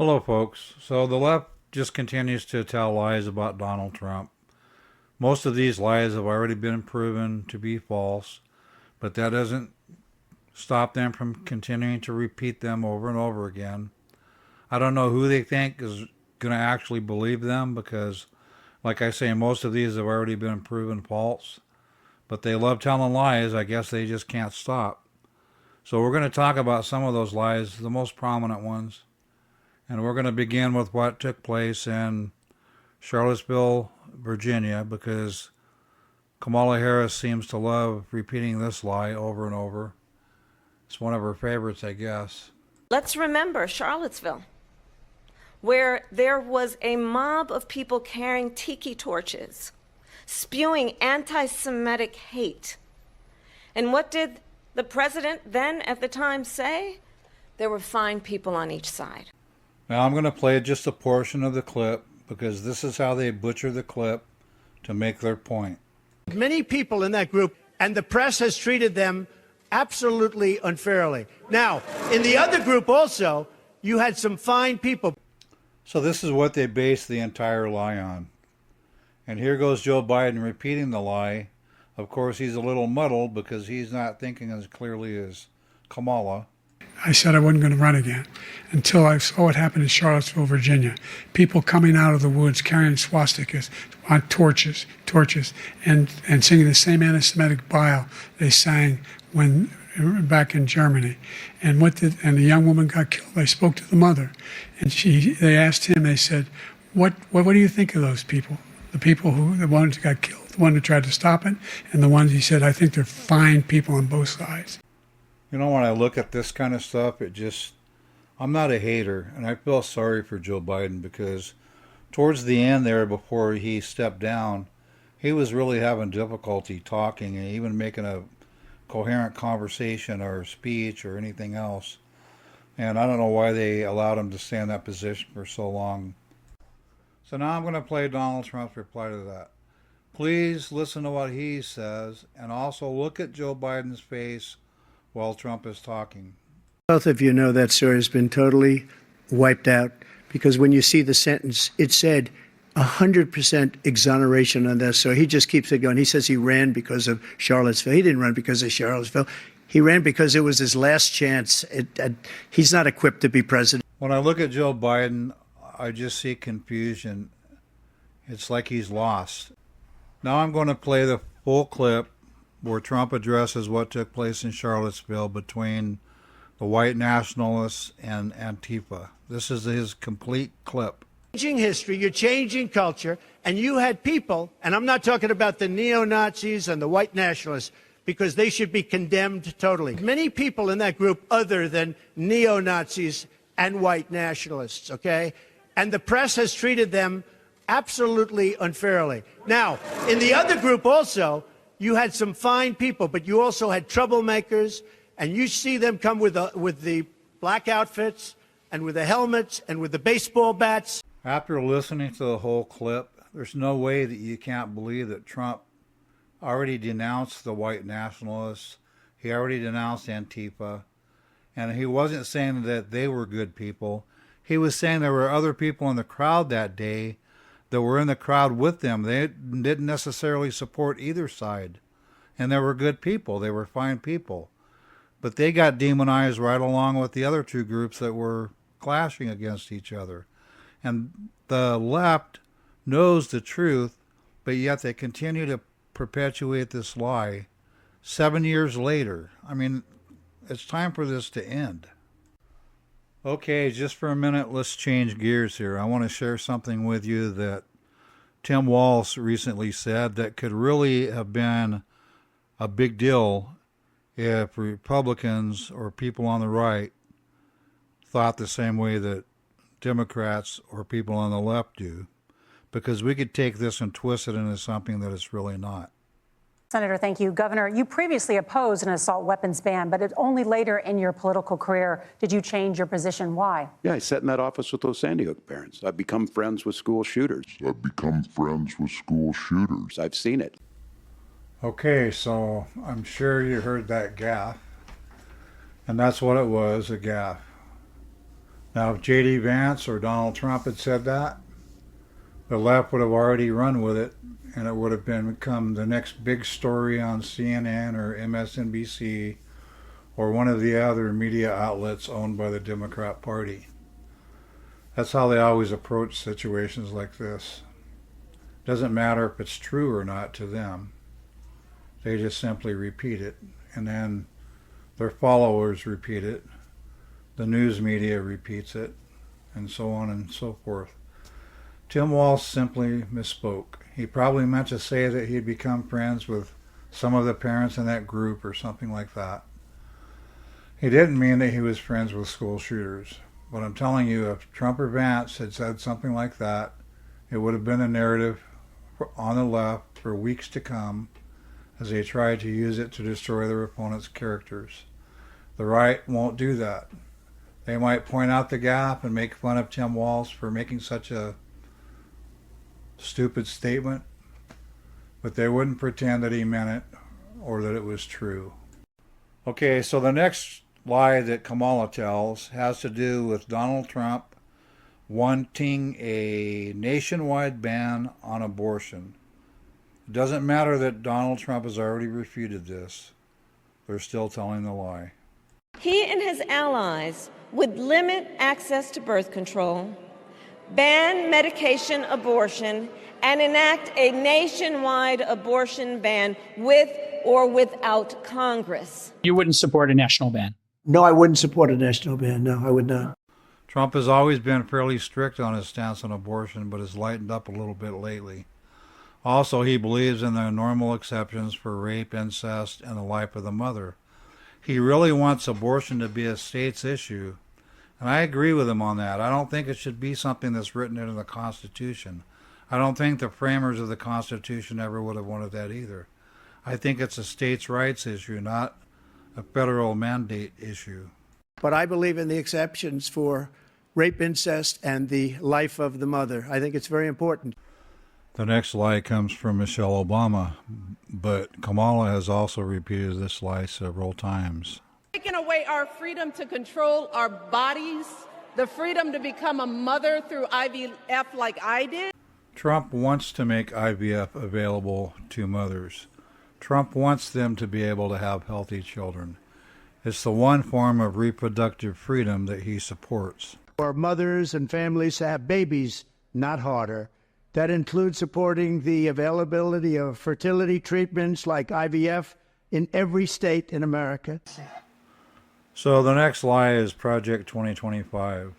Hello, folks. So the left just continues to tell lies about Donald Trump. Most of these lies have already been proven to be false, but that doesn't stop them from continuing to repeat them over and over again. I don't know who they think is going to actually believe them because, like I say, most of these have already been proven false, but they love telling lies. I guess they just can't stop. So we're going to talk about some of those lies, the most prominent ones. And we're going to begin with what took place in Charlottesville, Virginia, because Kamala Harris seems to love repeating this lie over and over. It's one of her favorites, I guess. Let's remember Charlottesville, where there was a mob of people carrying tiki torches, spewing anti-Semitic hate. And what did the president then at the time say? There were fine people on each side. Now I'm going to play just a portion of the clip because this is how they butcher the clip to make their point. Many people in that group, and the press has treated them absolutely unfairly. Now, in the other group also, you had some fine people. So this is what they base the entire lie on. And here goes Joe Biden repeating the lie. Of course, he's a little muddled because he's not thinking as clearly as Kamala. I said I wasn't going to run again until I saw what happened in Charlottesville, Virginia. People coming out of the woods carrying swastikas on torches, and singing the same anti-Semitic bile they sang when back in Germany. And the young woman got killed. They spoke to the mother, and they asked him. They said, "What do you think of those people? The ones who got killed, the one who tried to stop it, and the ones," he said, "I think they're fine people on both sides." You know, when I look at this kind of stuff, I'm not a hater, and I feel sorry for Joe Biden because towards the end there, before he stepped down, he was really having difficulty talking and even making a coherent conversation or speech or anything else. And I don't know why they allowed him to stay in that position for so long. So now I'm going to play Donald Trump's reply to that. Please listen to what he says and also look at Joe Biden's face while Trump is talking. Both of you know that story has been totally wiped out because when you see the sentence, it said 100% exoneration on this. So he just keeps it going. He says he ran because of Charlottesville. He didn't run because of Charlottesville. He ran because it was his last chance. He's not equipped to be president. When I look at Joe Biden, I just see confusion. It's like he's lost. Now I'm going to play the full clip where Trump addresses what took place in Charlottesville between the white nationalists and Antifa. This is his complete clip. Changing history, you're changing culture, and you had people, and I'm not talking about the neo-Nazis and the white nationalists, because they should be condemned totally. Many people in that group other than neo-Nazis and white nationalists, okay? And the press has treated them absolutely unfairly. Now, in the other group also, you had some fine people, but you also had troublemakers, and you see them come with the black outfits and with the helmets and with the baseball bats. After listening to the whole clip, there's no way that you can't believe that Trump already denounced the white nationalists. He already denounced Antifa. And he wasn't saying that they were good people. He was saying there were other people in the crowd that day that were in the crowd with them. They didn't necessarily support either side. And they were good people. They were fine people. But they got demonized right along with the other two groups that were clashing against each other. And the left knows the truth, but yet they continue to perpetuate this lie 7 years later. I mean, it's time for this to end. Okay, just for a minute, let's change gears here. I want to share something with you that Tim Walz recently said that could really have been a big deal if Republicans or people on the right thought the same way that Democrats or people on the left do, because we could take this and twist it into something that it's really not. Senator, thank you. Governor, you previously opposed an assault weapons ban, but it's only later in your political career did you change your position. Why? Yeah, I sat in that office with those Sandy Hook parents. I've become friends with school shooters. I've seen it. Okay, so I'm sure you heard that gaffe, and that's what it was, a gaffe. Now, if J.D. Vance or Donald Trump had said that, the left would have already run with it, and it would have become the next big story on CNN or MSNBC or one of the other media outlets owned by the Democrat Party. That's how they always approach situations like this. Doesn't matter if it's true or not to them. They just simply repeat it, and then their followers repeat it, the news media repeats it, and so on and so forth. Tim Walz simply misspoke. He probably meant to say that he'd become friends with some of the parents in that group or something like that. He didn't mean that he was friends with school shooters. But I'm telling you, if Trump or Vance had said something like that, it would have been a narrative on the left for weeks to come as they tried to use it to destroy their opponent's characters. The right won't do that. They might point out the gap and make fun of Tim Walz for making such a stupid statement, but they wouldn't pretend that he meant it or that it was true. Okay, so the next lie that Kamala tells has to do with Donald Trump wanting a nationwide ban on abortion. It doesn't matter that Donald Trump has already refuted this. They're still telling the lie. He and his allies would limit access to birth control, ban medication abortion, and enact a nationwide abortion ban with or without Congress. You wouldn't support a national ban? No, I wouldn't support a national ban. No, I would not. Trump has always been fairly strict on his stance on abortion, but has lightened up a little bit lately. Also, he believes in the normal exceptions for rape, incest, and the life of the mother. He really wants abortion to be a state's issue, and I agree with him on that. I don't think it should be something that's written into the Constitution. I don't think the framers of the Constitution ever would have wanted that either. I think it's a states' rights issue, not a federal mandate issue. But I believe in the exceptions for rape, incest, and the life of the mother. I think it's very important. The next lie comes from Michelle Obama, but Kamala has also repeated this lie several times. Taking away our freedom to control our bodies, the freedom to become a mother through IVF like I did. Trump wants to make IVF available to mothers. Trump wants them to be able to have healthy children. It's the one form of reproductive freedom that he supports. For mothers and families to have babies, not harder. That includes supporting the availability of fertility treatments like IVF in every state in America. So the next lie is Project 2025.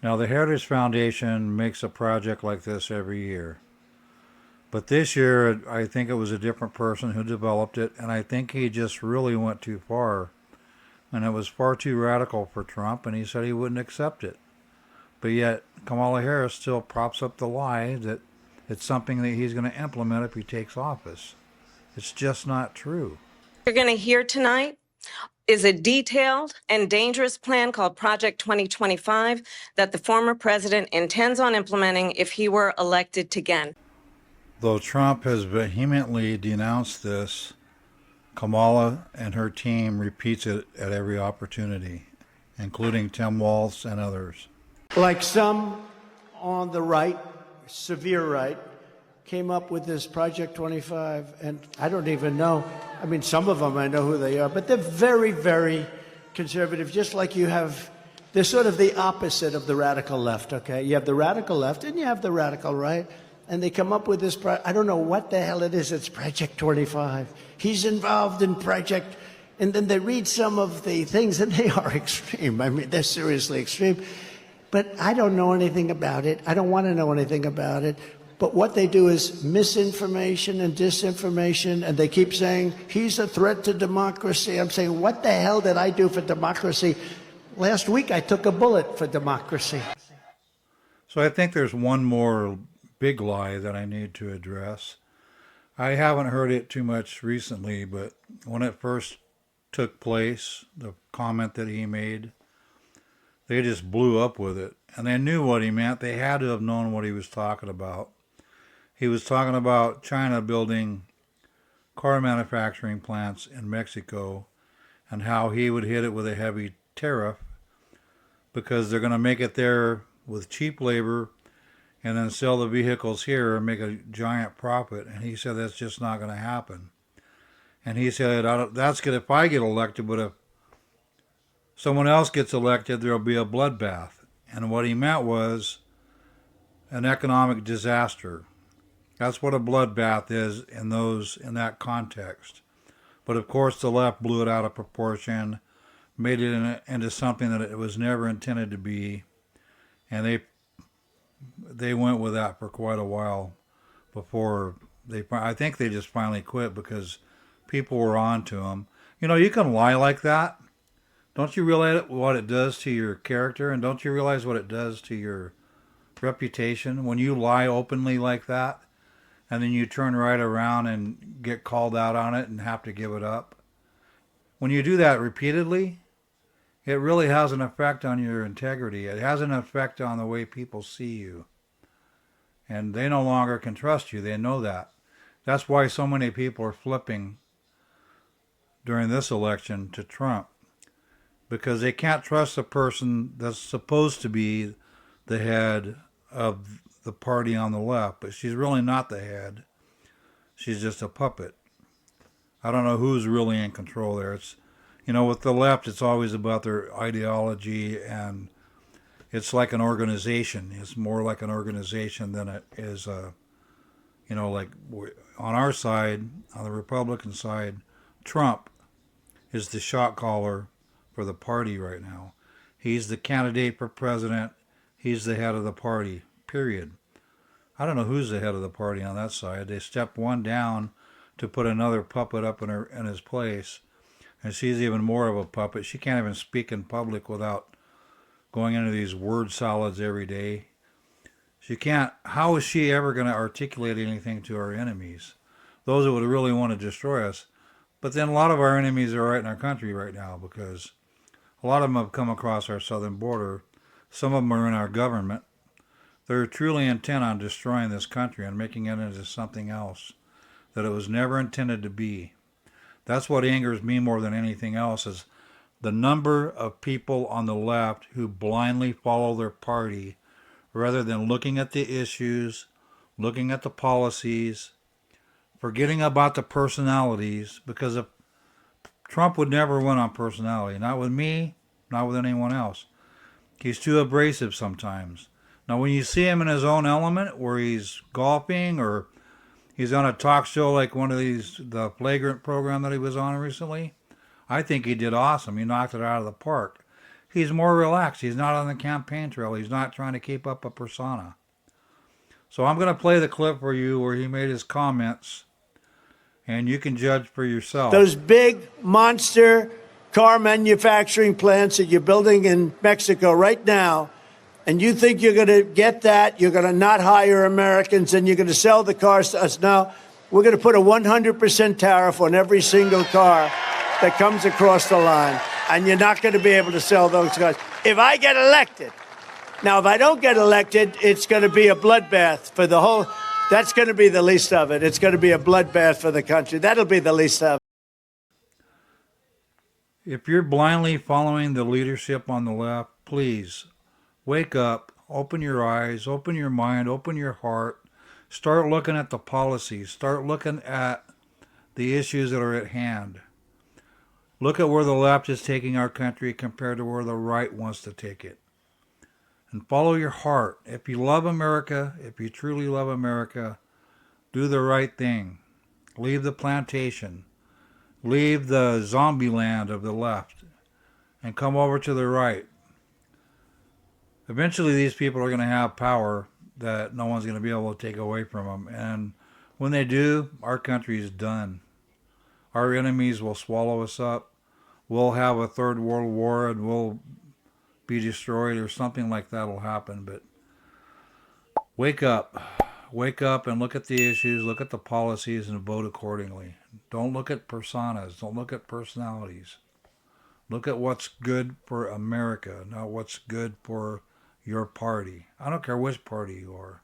Now, the Heritage Foundation makes a project like this every year. But this year, I think it was a different person who developed it, and I think he just really went too far. And it was far too radical for Trump, and he said he wouldn't accept it. But yet, Kamala Harris still props up the lie that it's something that he's going to implement if he takes office. It's just not true. You're going to hear tonight is a detailed and dangerous plan called Project 2025 that the former president intends on implementing if he were elected again. Though Trump has vehemently denounced this, Kamala and her team repeats it at every opportunity, including Tim Walz and others. Like some on the right, severe right, came up with this Project 25, and I don't even know. I mean, some of them I know who they are, but they're very, very conservative, just like you have. They're sort of the opposite of the radical left, okay? You have the radical left and you have the radical right, and they come up with this, I don't know what the hell it is, it's Project 25. He's involved in Project, and then they read some of the things, and they are extreme. I mean, they're seriously extreme. But I don't know anything about it. I don't want to know anything about it. But what they do is misinformation and disinformation, and they keep saying, he's a threat to democracy. I'm saying, what the hell did I do for democracy? Last week, I took a bullet for democracy. So I think there's one more big lie that I need to address. I haven't heard it too much recently, but when it first took place, the comment that he made, they just blew up with it. And they knew what he meant. They had to have known what he was talking about. He was talking about China building car manufacturing plants in Mexico and how he would hit it with a heavy tariff because they're going to make it there with cheap labor and then sell the vehicles here and make a giant profit. And he said that's just not going to happen. And he said, that's good if I get elected, but if someone else gets elected, there'll be a bloodbath. And what he meant was an economic disaster. That's what a bloodbath is in that context. But of course, the left blew it out of proportion, made it into something that it was never intended to be, and they went with that for quite a while before I think they just finally quit because people were on to them. You know, you can lie like that. Don't you realize what it does to your character, and don't you realize what it does to your reputation when you lie openly like that, and then you turn right around and get called out on it and have to give it up? When you do that repeatedly, it really has an effect on your integrity. It has an effect on the way people see you. And they no longer can trust you. They know that. That's why so many people are flipping during this election to Trump, because they can't trust the person that's supposed to be the head of the party on the left, but she's really not the head. She's just a puppet. I don't know who's really in control there. It's, you know, with the left, it's always about their ideology, and it's like an organization. It's more like an organization than it is, you know, like on our side, on the Republican side, Trump is the shot caller for the party right now. He's the candidate for president. He's the head of the party, period. I don't know who's the head of the party on that side. They stepped one down to put another puppet up in his place. And she's even more of a puppet. She can't even speak in public without going into these word salads every day. She can't. How is she ever going to articulate anything to our enemies? Those that would really want to destroy us. But then a lot of our enemies are right in our country right now, because a lot of them have come across our southern border. Some of them are in our government. They're truly intent on destroying this country and making it into something else that it was never intended to be. That's what angers me more than anything else, is the number of people on the left who blindly follow their party rather than looking at the issues, looking at the policies, forgetting about the personalities, because if Trump would never win on personality, not with me, not with anyone else. He's too abrasive sometimes. Now, when you see him in his own element, where he's golfing or he's on a talk show like one of these, the Flagrant program that he was on recently, I think he did awesome. He knocked it out of the park. He's more relaxed. He's not on the campaign trail. He's not trying to keep up a persona. So I'm going to play the clip for you where he made his comments, and you can judge for yourself. Those big monster car manufacturing plants that you're building in Mexico right now, and you think you're going to get that, you're going to not hire Americans, and you're going to sell the cars to us. Now, we're going to put a 100% tariff on every single car that comes across the line, and you're not going to be able to sell those cars. If I get elected, now, if I don't get elected, it's going to be a bloodbath for the whole, that's going to be the least of it. It's going to be a bloodbath for the country. That'll be the least of it. If you're blindly following the leadership on the left, please wake up, open your eyes, open your mind, open your heart. Start looking at the policies. Start looking at the issues that are at hand. Look at where the left is taking our country compared to where the right wants to take it. And follow your heart. If you love America, if you truly love America, do the right thing. Leave the plantation. Leave the zombie land of the left and come over to the right. Eventually these people are going to have power that no one's going to be able to take away from them. And when they do, our country is done. Our enemies will swallow us up. We'll have a third world war and we'll be destroyed, or something like that will happen. But wake up. Wake up and look at the issues, look at the policies, and vote accordingly. Don't look at personas. Don't look at personalities. Look at what's good for America, not what's good for your party. I don't care which party you are.